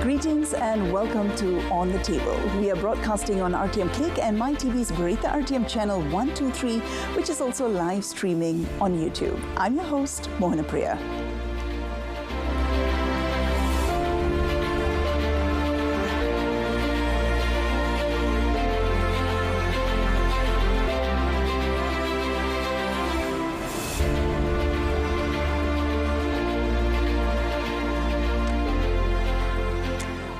Greetings and welcome to On the Table. We are broadcasting on RTM Click and MyTV's Berita RTM channel 123, which is also live streaming on YouTube. I'm your host, Mohana Priya.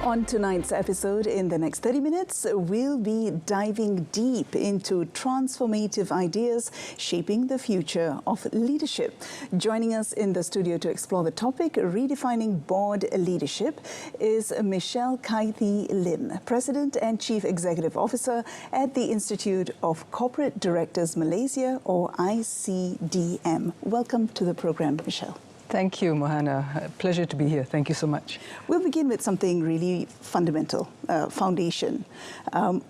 On tonight's episode, in the next 30 minutes, we'll be diving deep into transformative ideas shaping the future of leadership. Joining us in the studio to explore the topic, Redefining Board Leadership, is Michelle Kaithi Lim, President and Chief Executive Officer at the Institute of Corporate Directors Malaysia, or ICDM. Welcome to the program, Michelle. Thank you, Mohana. Pleasure to be here. Thank you so much. We'll begin with something really fundamental, foundation.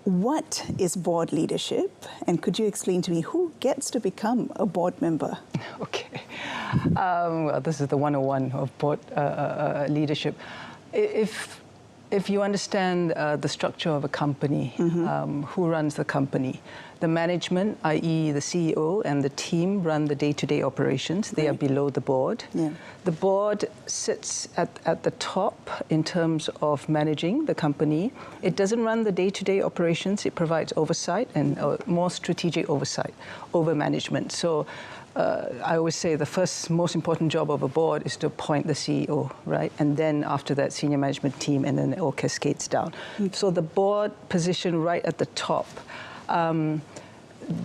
What is board leadership? And could you explain to me who gets to become a board member? Okay. Well, this is the 101 of board leadership. If you understand the structure of a company, who runs the company, the management, i.e. the CEO and the team, run the day-to-day operations. They are below the board. Yeah. The board sits at the top in terms of managing the company. It doesn't run the day-to-day operations. It provides oversight and more strategic oversight over management. So I always say the first most important job of a board is to appoint the CEO, right? And then after that, senior management team, and then it all cascades down. So the board position right at the top.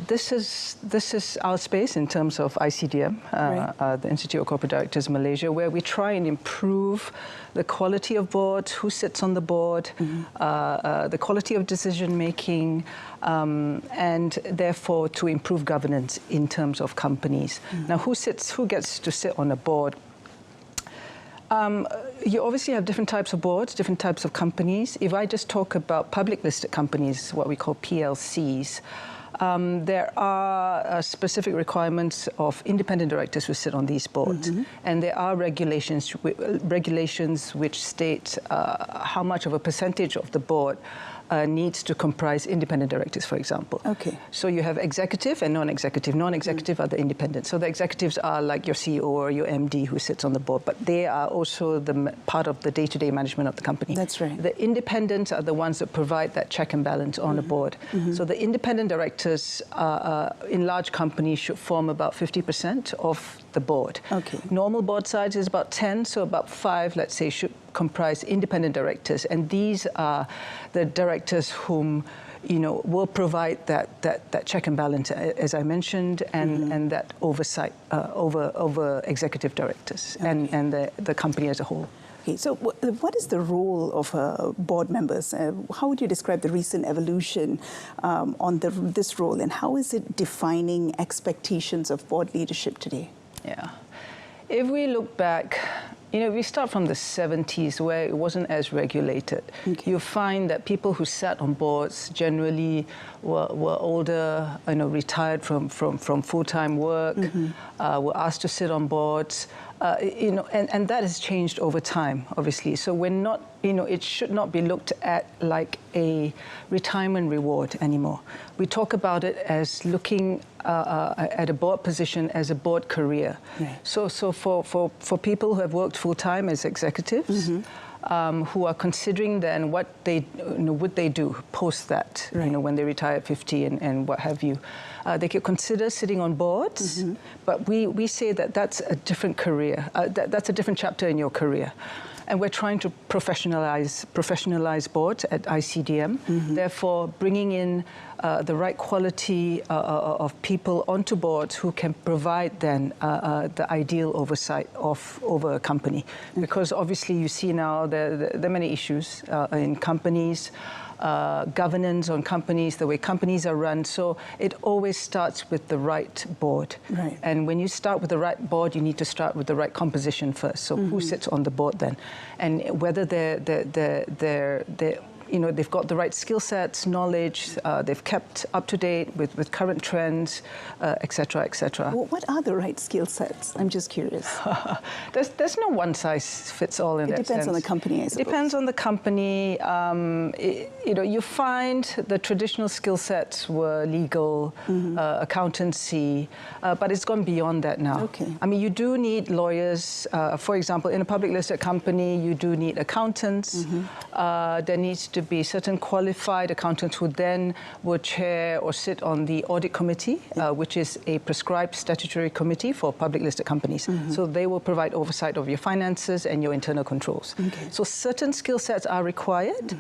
This is our space in terms of ICDM, the Institute of Corporate Directors Malaysia, where we try and improve the quality of boards, who sits on the board, the quality of decision making, and therefore to improve governance in terms of companies. Now, who gets to sit on a board? You obviously have different types of boards, different types of companies. If I just talk about public listed companies, what we call PLCs, there are specific requirements of independent directors who sit on these boards. And there are regulations which state how much of a percentage of the board needs to comprise independent directors, for example. Okay. So you have executive and non-executive. Non-executive are the independent. So the executives are like your CEO or your MD who sits on the board, but they are also the part of the day-to-day management of the company. That's right. The independents are the ones that provide that check and balance on a board. So the independent directors in large companies should form about 50% of the board. Okay. Normal board size is about 10, so about 5, let's say, should comprise independent directors, and these are the directors whom will provide that check and balance, as I mentioned, and that oversight over executive directors and the company as a whole. Okay, so what is the role of board members? How would you describe the recent evolution on this role, and how is it defining expectations of board leadership today? Yeah, if we look back, we start from the 70s where it wasn't as regulated. Okay. You find that people who sat on boards generally were older, retired from full-time work, were asked to sit on boards, and that has changed over time, obviously. So we're not, it should not be looked at like a retirement reward anymore. We talk about it as looking at a board position as a board career. Right. So for people who have worked full-time as executives, who are considering then what they would they do post that, when they retire at 50 and what have you. They could consider sitting on boards, but we say that that's a different career. That's a different chapter in your career. And we're trying to professionalize boards at ICDM, therefore bringing in the right quality of people onto boards who can provide then the ideal oversight over a company. Because obviously you see now there are many issues in companies, governance on companies, the way companies are run. So it always starts with the right board. Right. And when you start with the right board, you need to start with the right composition first. So who sits on the board then? And whether they're they've got the right skill sets, knowledge, they've kept up to date with current trends, et cetera, et cetera. Well, what are the right skill sets? I'm just curious. There's no one size fits all in that sense. It depends on the company, I suppose. It depends on the company. You find the traditional skill sets were legal, accountancy, but it's gone beyond that now. Okay. I mean, you do need lawyers. For example, in a public listed company, you do need accountants. There needs to be certain qualified accountants who then would chair or sit on the audit committee, which is a prescribed statutory committee for public listed companies. So they will provide oversight of your finances and your internal controls. Okay. So certain skill sets are required.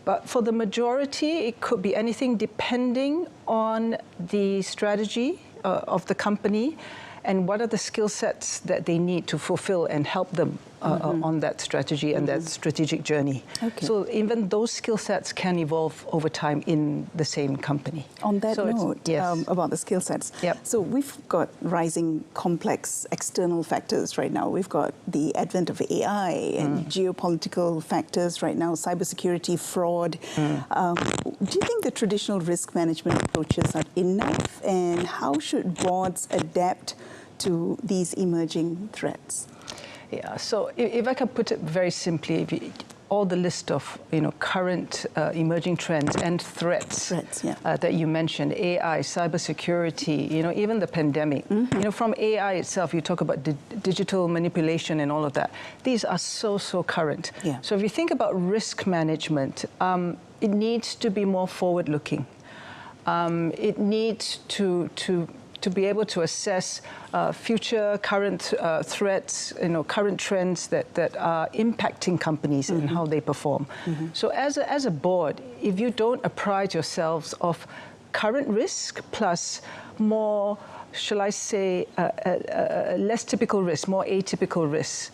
But for the majority, it could be anything depending on the strategy of the company and what are the skill sets that they need to fulfill and help them on that strategy and that strategic journey. Okay. So even those skill sets can evolve over time in the same company. On that note, about the skill sets, so we've got rising complex external factors right now. We've got the advent of AI and geopolitical factors right now, cybersecurity, fraud. Do you think the traditional risk management approaches are enough, and how should boards adapt to these emerging threats? Yeah, so if I can put it very simply, all the list of current emerging trends and threats that you mentioned, AI, cybersecurity, even the pandemic. From AI itself, you talk about digital manipulation and all of that. These are so current. Yeah. So if you think about risk management, it needs to be more forward-looking. It needs to be able to assess future current threats, current trends that are impacting companies and how they perform. So as a board, if you don't apprise yourselves of current risk plus more, shall I say, less typical risk, more atypical risks.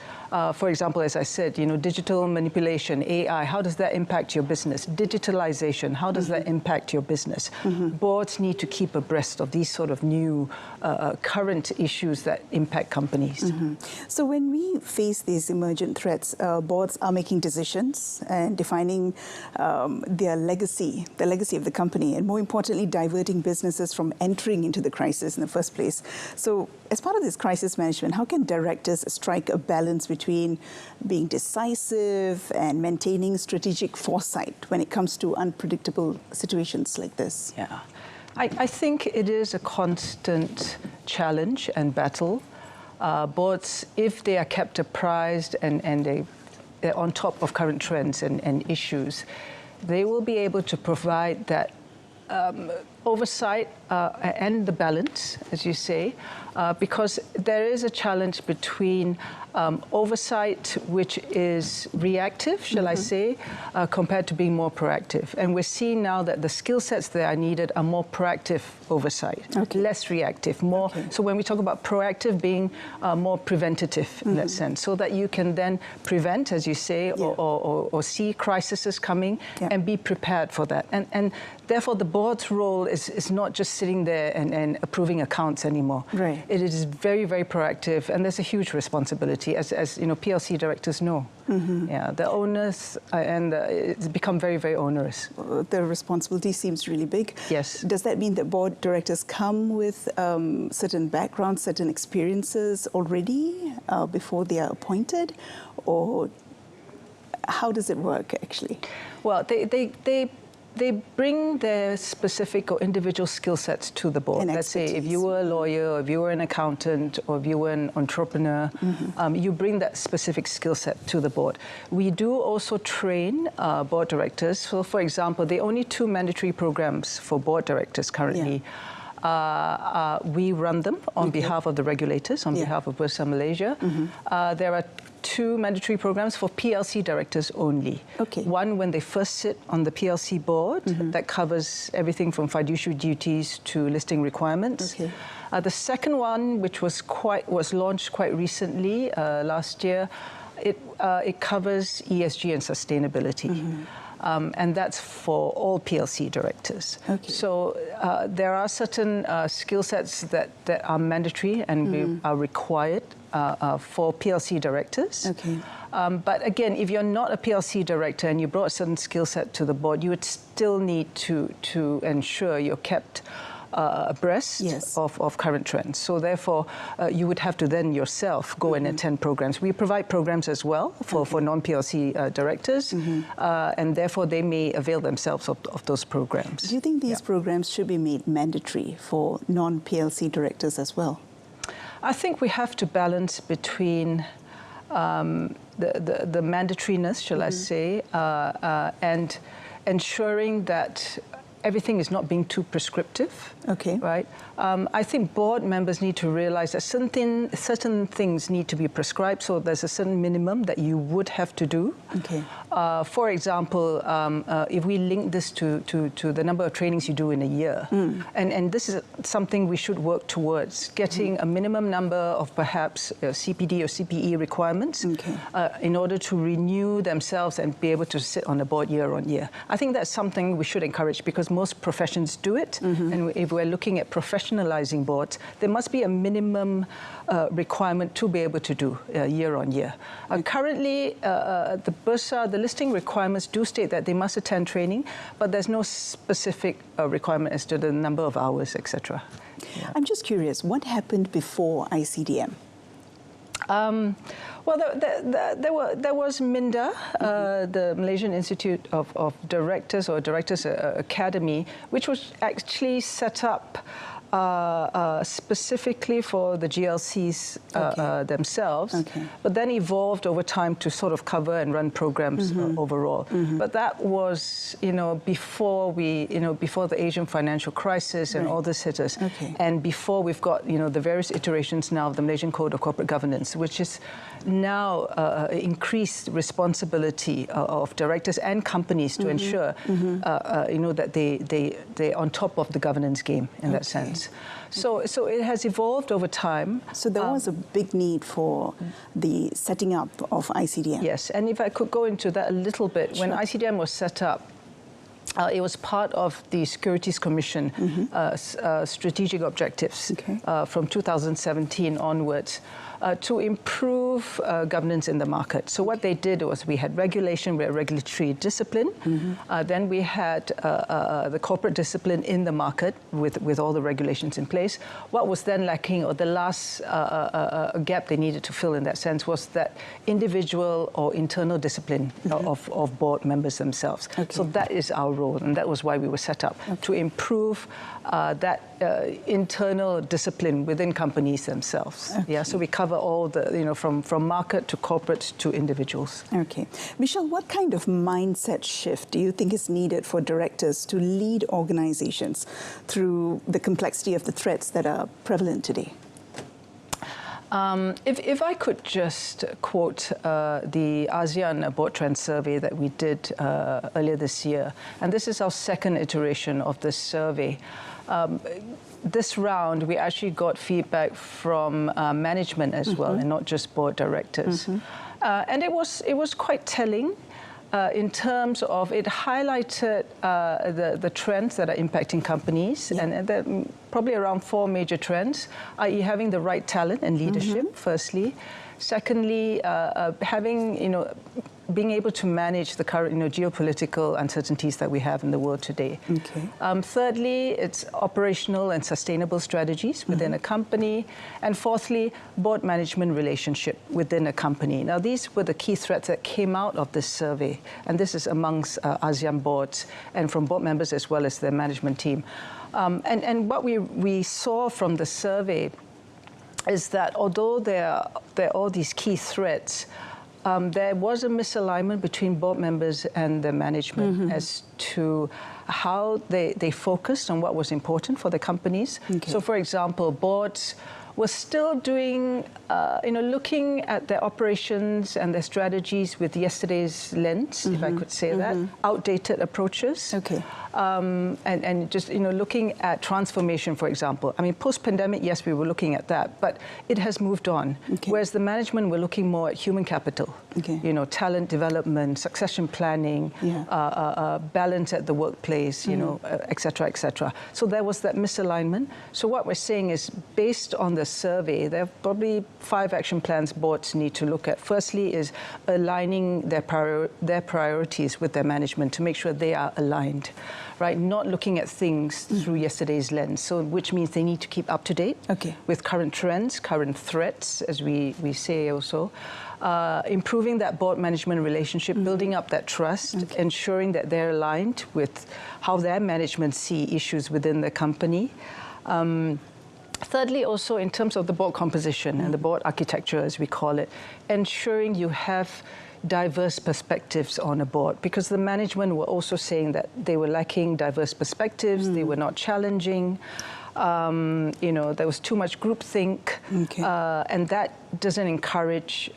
For example, as I said, digital manipulation, AI, how does that impact your business? Digitalization, how does that impact your business? Boards need to keep abreast of these sort of new current issues that impact companies. So when we face these emergent threats, boards are making decisions and defining their legacy, the legacy of the company, and more importantly, diverting businesses from entering into the crisis in the first place. So as part of this crisis management, how can directors strike a balance between being decisive and maintaining strategic foresight when it comes to unpredictable situations like this? Yeah, I think it is a constant challenge and battle. Boards, if they are kept apprised and they're on top of current trends and issues, they will be able to provide that oversight and the balance, as you say, because there is a challenge between oversight, which is reactive, shall I say, compared to being more proactive. And we're seeing now that the skill sets that are needed are more proactive oversight, less reactive, more. So when we talk about proactive, being more preventative in that sense, so that you can then prevent, as you say, or see crises coming and be prepared for that. And therefore, the board's role is not just sitting there and approving accounts anymore. Right. It is very, very proactive, and there's a huge responsibility, as PLC directors know. Yeah, the owners, and it's become very, very onerous. The responsibility seems really big. Yes. Does that mean that board directors come with certain backgrounds, certain experiences already before they are appointed, or how does it work actually? Well, they bring their specific or individual skill sets to the board. Let's say if you were a lawyer, or if you were an accountant, or if you were an entrepreneur, you bring that specific skill set to the board. We do also train board directors. So, for example, there are only 2 mandatory programs for board directors currently. We run them on behalf of the regulators, on behalf of Bersama Malaysia. There are 2 mandatory programs for PLC directors only. One when they first sit on the PLC board, that covers everything from fiduciary duties to listing requirements. The second one, which was launched quite recently, last year, it covers ESG and sustainability. And that's for all PLC directors. So there are certain skill sets that are mandatory and we are required for PLC directors. Okay. But again, if you're not a PLC director and you brought a certain skill set to the board, you would still need to ensure you're kept abreast Yes. of current trends. So therefore, you would have to then yourself go and attend programs. We provide programs as well for non-PLC directors, and therefore they may avail themselves of those programs. Do you think these programs should be made mandatory for non-PLC directors as well? I think we have to balance between the mandatoriness, shall I say, and ensuring that everything is not being too prescriptive. Okay. Right? I think board members need to realize that certain things need to be prescribed, so there's a certain minimum that you would have to do. Okay. For example, if we link this to the number of trainings you do in a year, and this is something we should work towards, getting a minimum number of perhaps CPD or CPE requirements in order to renew themselves and be able to sit on the board year on year. I think that's something we should encourage because most professions do it, and if we're looking at professionalizing boards, there must be a minimum requirement to be able to do year on year. Currently, the Bursa, the listing requirements do state that they must attend training, but there's no specific requirement as to the number of hours, etc. Yeah. I'm just curious, what happened before ICDM? Well, there was MINDA, the Malaysian Institute of Directors or Directors Academy, which was actually set up specifically for the GLCs themselves, but then evolved over time to sort of cover and run programs overall. But that was, before before the Asian financial crisis and all this hit us, and before we've got, the various iterations now of the Malaysian Code of Corporate Governance, which is now increased responsibility of directors and companies to ensure, that they're on top of the governance game in that sense. So it has evolved over time. So there was a big need for the setting up of ICDM. Yes, and if I could go into that a little bit, when ICDM was set up, it was part of the Securities Commission strategic objectives from 2017 onwards. To improve governance in the market. So what they did was we had regulation, we had regulatory discipline, then we had the corporate discipline in the market with all the regulations in place. What was then lacking, or the last gap they needed to fill in that sense, was that individual or internal discipline of board members themselves. So that is our role, and that was why we were set up, to improve that internal discipline within companies themselves. Yeah, so we cover all the, from market to corporate to individuals. Okay. Michelle, what kind of mindset shift do you think is needed for directors to lead organizations through the complexity of the threats that are prevalent today? If I could just quote the ASEAN Board Trend Survey that we did earlier this year, and this is our second iteration of this survey. This round, we actually got feedback from management as well, and not just board directors. And it was quite telling in terms of it highlighted the trends that are impacting companies, and there are probably around 4 major trends, i.e. having the right talent and leadership, firstly. Secondly, being able to manage the current, geopolitical uncertainties that we have in the world today. Thirdly, it's operational and sustainable strategies within a company. And fourthly, board management relationship within a company. Now, these were the key threats that came out of this survey. And this is amongst ASEAN boards and from board members as well as their management team. And what we saw from the survey is that although there are all these key threats, there was a misalignment between board members and their management as to how they focused on what was important for the companies. So, for example, boards were still doing, looking at their operations and their strategies with yesterday's lens, if I could say that, outdated approaches. And just, looking at transformation, for example. I mean, post-pandemic, yes, we were looking at that, but it has moved on. Whereas the management were looking more at human capital, talent development, succession planning, balance at the workplace, et cetera, et cetera. So there was that misalignment. So what we're saying is, based on the the survey, there are probably 5 action plans boards need to look at. Firstly is aligning their priorities with their management to make sure they are aligned, right? Not looking at things through yesterday's lens, so which means they need to keep up to date with current trends, current threats, as we say also. Improving that board management relationship, building up that trust, ensuring that they're aligned with how their management see issues within the company. Thirdly, also in terms of the board composition and the board architecture, as we call it, ensuring you have diverse perspectives on a board, because the management were also saying that they were lacking diverse perspectives, they were not challenging. There was too much groupthink, and that doesn't encourage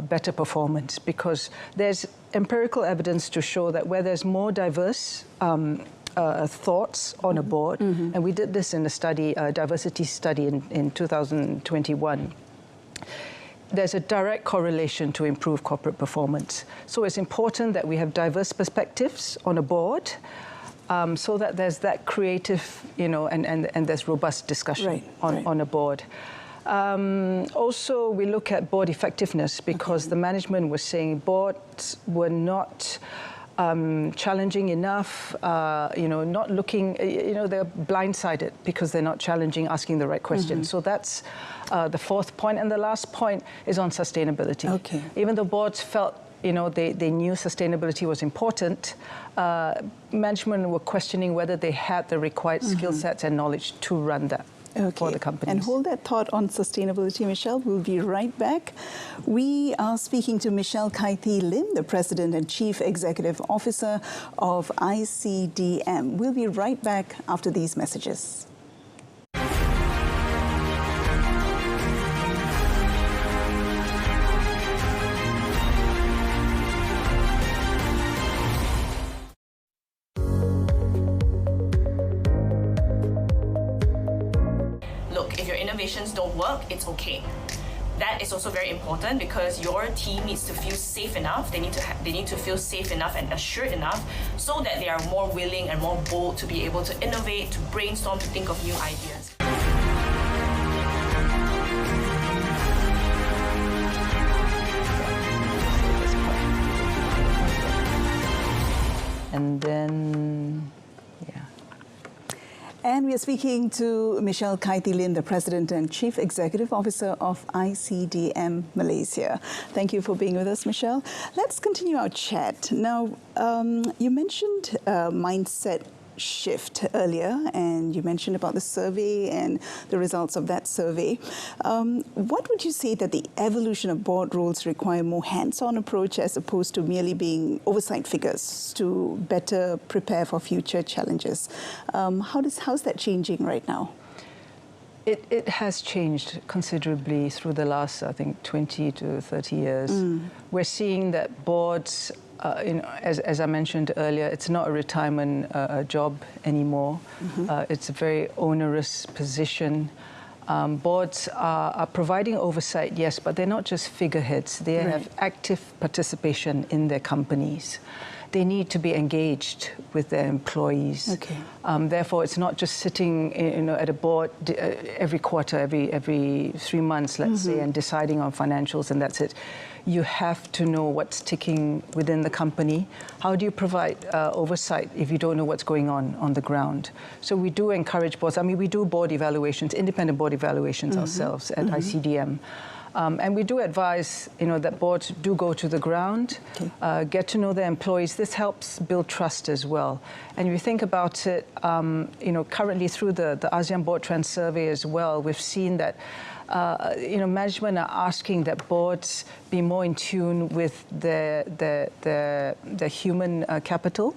better performance, because there's empirical evidence to show that where there's more diverse thoughts on a board, and we did this in a study, a diversity study in 2021, there's a direct correlation to improved corporate performance. So it's important that we have diverse perspectives on a board, so that there's that creative, and there's robust discussion on a board. Also, we look at board effectiveness, because the management was saying boards were not challenging enough, not looking, they're blindsided because they're not challenging, asking the right questions. So that's the 4th point. And the last point is on sustainability. Even though boards felt, they knew sustainability was important, management were questioning whether they had the required skill sets and knowledge to run that. For the companies. And hold that thought on sustainability, Michelle. We'll be right back. We are speaking to Michelle Kaithi Lim, the President and Chief Executive Officer of ICDM. We'll be right back after these messages. Innovations don't work, it's okay. That is also very important, because your team needs to feel safe enough. They need to feel safe enough and assured enough, so that they are more willing and more bold to be able to innovate, to brainstorm, to think of new ideas. And then, And we are speaking to Michelle Kaithi Lim, the President and Chief Executive Officer of ICDM Malaysia. Thank you for being with us, Michelle. Let's continue our chat. Now, you mentioned mindset shift earlier, and you mentioned about the survey and the results of that survey. What would you say that the evolution of board roles require more hands-on approach as opposed to merely being oversight figures to better prepare for future challenges? How's that changing right now? It has changed considerably through the last, I think, 20 to 30 years. We're seeing that boards, as I mentioned earlier, it's not a retirement job anymore. It's a very onerous position. Boards are providing oversight, yes, but they're not just figureheads. They have active participation in their companies. They need to be engaged with their employees. Therefore, it's not just sitting, at a board every quarter, every 3 months, let's say, and deciding on financials, and that's it. You have to know what's ticking within the company. How do you provide oversight if you don't know what's going on the ground? So we do encourage boards. I mean, we do board evaluations, independent board evaluations ourselves at ICDM. And we do advise, that boards do go to the ground, get to know their employees. This helps build trust as well. And if you think about it, currently through the ASEAN Board Trend Survey as well, we've seen that management are asking that boards be more in tune with the human capital,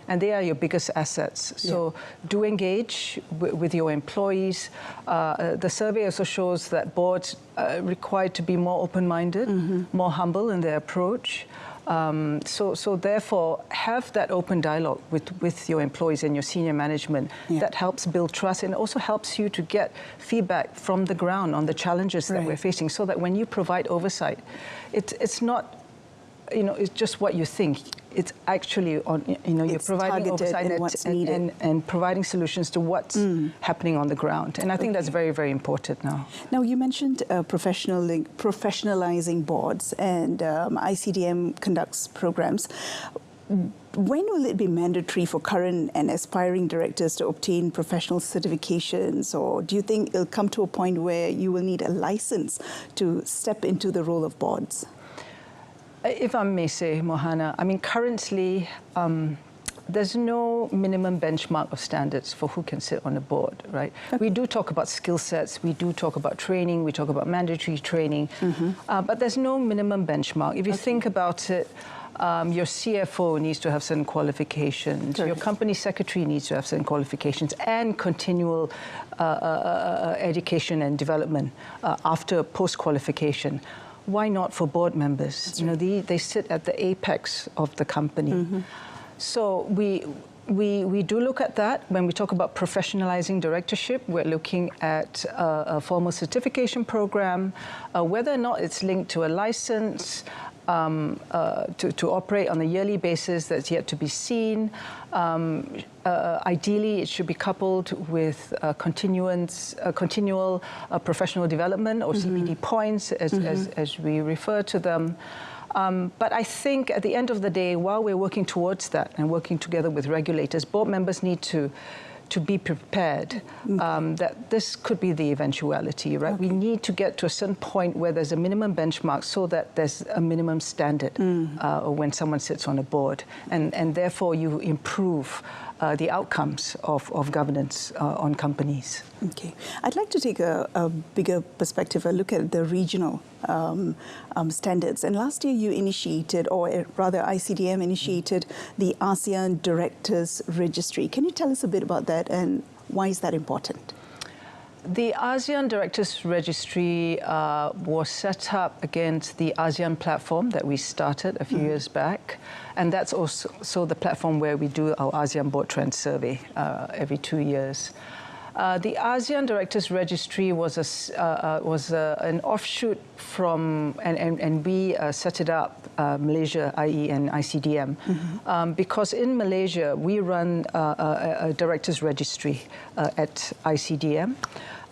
and they are your biggest assets. So do engage with your employees. The survey also shows that boards are required to be more open-minded, more humble in their approach. So therefore, have that open dialogue with your employees and your senior management. That helps build trust, and also helps you to get feedback from the ground on the challenges that we're facing, so that when you provide oversight, it's not it's just what you think. It's actually on, you're providing oversight and providing solutions to what's happening on the ground. And I think that's very, very important now. Now, you mentioned professionalizing boards, and ICDM conducts programs. When will it be mandatory for current and aspiring directors to obtain professional certifications, or do you think it'll come to a point where you will need a license to step into the role of boards? If I may say, Mohana, I mean, currently, there's no minimum benchmark of standards for who can sit on a board, right? Okay. We do talk about skill sets, we do talk about training, we talk about mandatory training, but there's no minimum benchmark. If you think about it, your CFO needs to have certain qualifications, your company secretary needs to have certain qualifications, and continual education and development after post-qualification. Why not for board members? That's right. They sit at the apex of the company. So we do look at that. When we talk about professionalizing directorship, we're looking at a formal certification program, whether or not it's linked to a license, to operate on a yearly basis, that's yet to be seen. Ideally, it should be coupled with continual professional development, or CPD points, as we refer to them. But I think at the end of the day, while we're working towards that and working together with regulators, board members need to be prepared that this could be the eventuality, right? We need to get to a certain point where there's a minimum benchmark so that there's a minimum standard when someone sits on a board. And therefore, you improve the outcomes of governance on companies. Okay. I'd like to take a bigger perspective, a look at the regional standards. And last year you initiated, or rather ICDM initiated, the ASEAN Directors Registry. Can you tell us a bit about that, and why is that important? The ASEAN Directors Registry was set up against the ASEAN platform that we started a few years back. And that's also the platform where we do our ASEAN Board Trend Survey every 2 years. The ASEAN Directors Registry was an offshoot from, and we set it up, Malaysia, IE, and ICDM, because in Malaysia we run a Directors Registry at ICDM.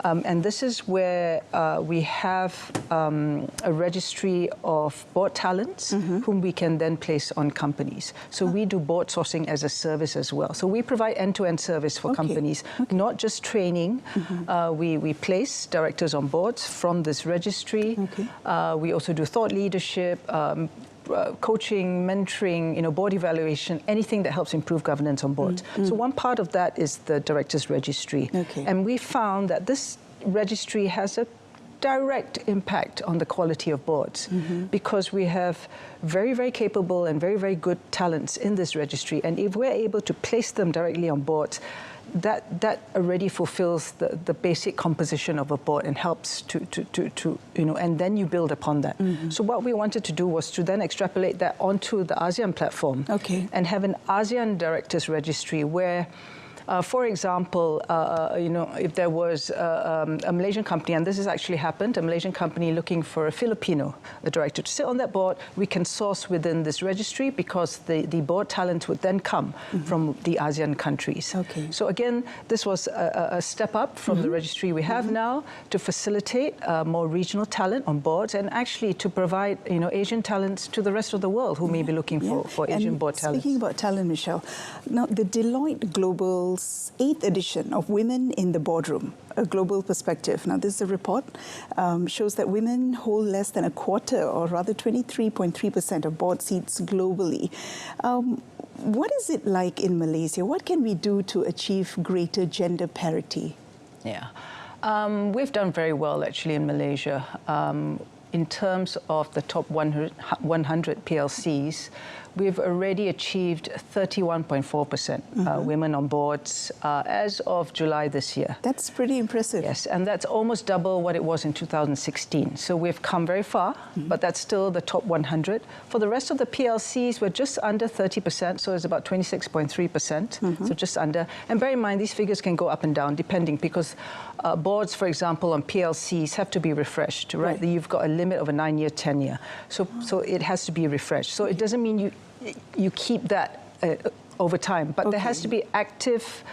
And this is where we have a registry of board talents whom we can then place on companies. So we do board sourcing as a service as well. So we provide end-to-end service for companies, not just training. We place directors on boards from this registry. We also do thought leadership, coaching, mentoring, board evaluation, anything that helps improve governance on boards. So one part of that is the Directors Registry. And we found that this registry has a direct impact on the quality of boards because we have very, very capable and very, very good talents in this registry. And if we're able to place them directly on boards, that already fulfills the basic composition of a board and helps to and then you build upon that. So what we wanted to do was to then extrapolate that onto the ASEAN platform and have an ASEAN Directors Registry where, for example, if there was a Malaysian company, and this has actually happened, a Malaysian company looking for a Filipino director to sit on that board, we can source within this registry because the board talent would then come from the ASEAN countries. So again, this was a step up from the registry we have now to facilitate more regional talent on boards and actually to provide Asian talents to the rest of the world who may be looking for Asian board talent. Speaking about talent, Michelle, now the Deloitte Global 8th edition of Women in the Boardroom, a global perspective. Now, this is a report, shows that women hold less than a quarter, or rather 23.3% of board seats globally. What is it like in Malaysia? What can we do to achieve greater gender parity? Yeah, we've done very well actually in Malaysia. In terms of the top 100 PLCs, we've already achieved 31.4% women on boards as of July this year. That's pretty impressive. Yes, and that's almost double what it was in 2016. So we've come very far, but that's still the top 100. For the rest of the PLCs, we're just under 30%, so it's about 26.3%, so just under. And bear in mind, these figures can go up and down depending, because boards, for example, on PLCs have to be refreshed, right? You've got a limit of a 9-year tenure, so it has to be refreshed. So it doesn't mean you keep that over time, but there has to be active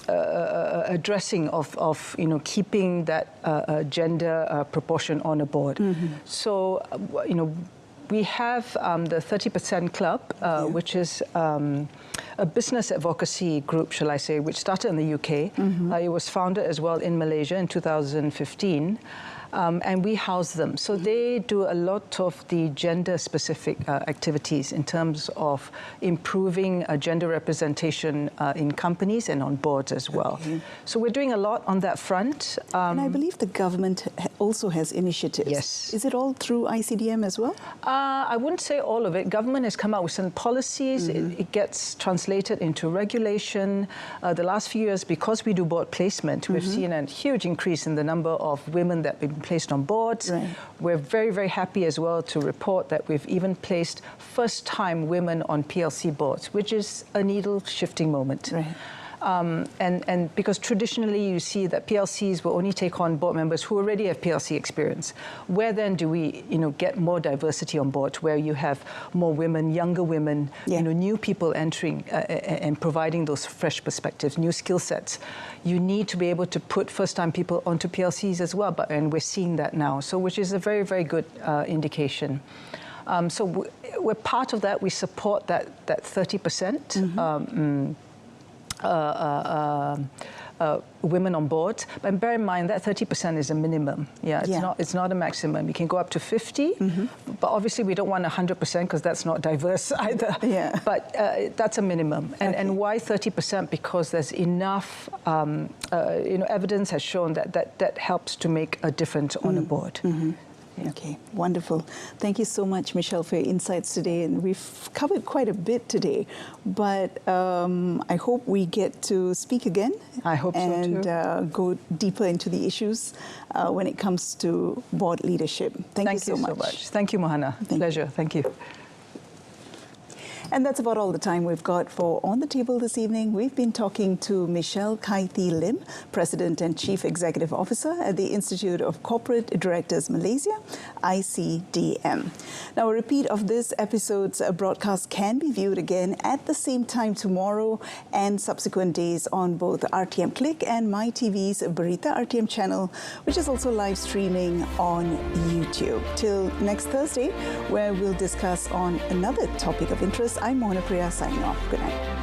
addressing of keeping that gender proportion on a board. So we have the 30% Club, which is a business advocacy group, shall I say, which started in the UK. It was founded as well in Malaysia in 2015. And we house them. So they do a lot of the gender-specific activities in terms of improving gender representation in companies and on boards as well. So we're doing a lot on that front. And I believe the government also has initiatives. Yes. Is it all through ICDM as well? I wouldn't say all of it. Government has come out with some policies. It gets translated into regulation. The last few years, because we do board placement, we've seen a huge increase in the number of women that have been placed on boards. We're very, very happy as well to report that we've even placed first-time women on PLC boards, which is a needle-shifting moment. And because traditionally you see that PLCs will only take on board members who already have PLC experience. Where then do we, get more diversity on board, where you have more women, younger women, new people entering and providing those fresh perspectives, new skill sets? You need to be able to put first-time people onto PLCs as well, and we're seeing that now. So, which is a very, very good indication. So we're part of that. We support that 30%. Women on board, but bear in mind that 30% is a minimum. It's not a maximum. You can go up to 50, but obviously we don't want 100% because that's not diverse either. But that's a minimum. And why 30%? Because there's enough, evidence has shown that helps to make a difference on a board. Okay, wonderful. Thank you so much, Michelle, for your insights today. And we've covered quite a bit today, but I hope we get to speak again. I hope so too. And go deeper into the issues when it comes to board leadership. Thank you so much. Thank you, Mohana. Pleasure. Thank you. And that's about all the time we've got for On the Table this evening. We've been talking to Michelle Kaithi Lim, President and Chief Executive Officer at the Institute of Corporate Directors Malaysia, ICDM. Now, a repeat of this episode's broadcast can be viewed again at the same time tomorrow and subsequent days on both RTM Click and MyTV's Berita RTM channel, which is also live streaming on YouTube. Till next Thursday, where we'll discuss on another topic of interest. I'm Mohana Priya signing off. Good night.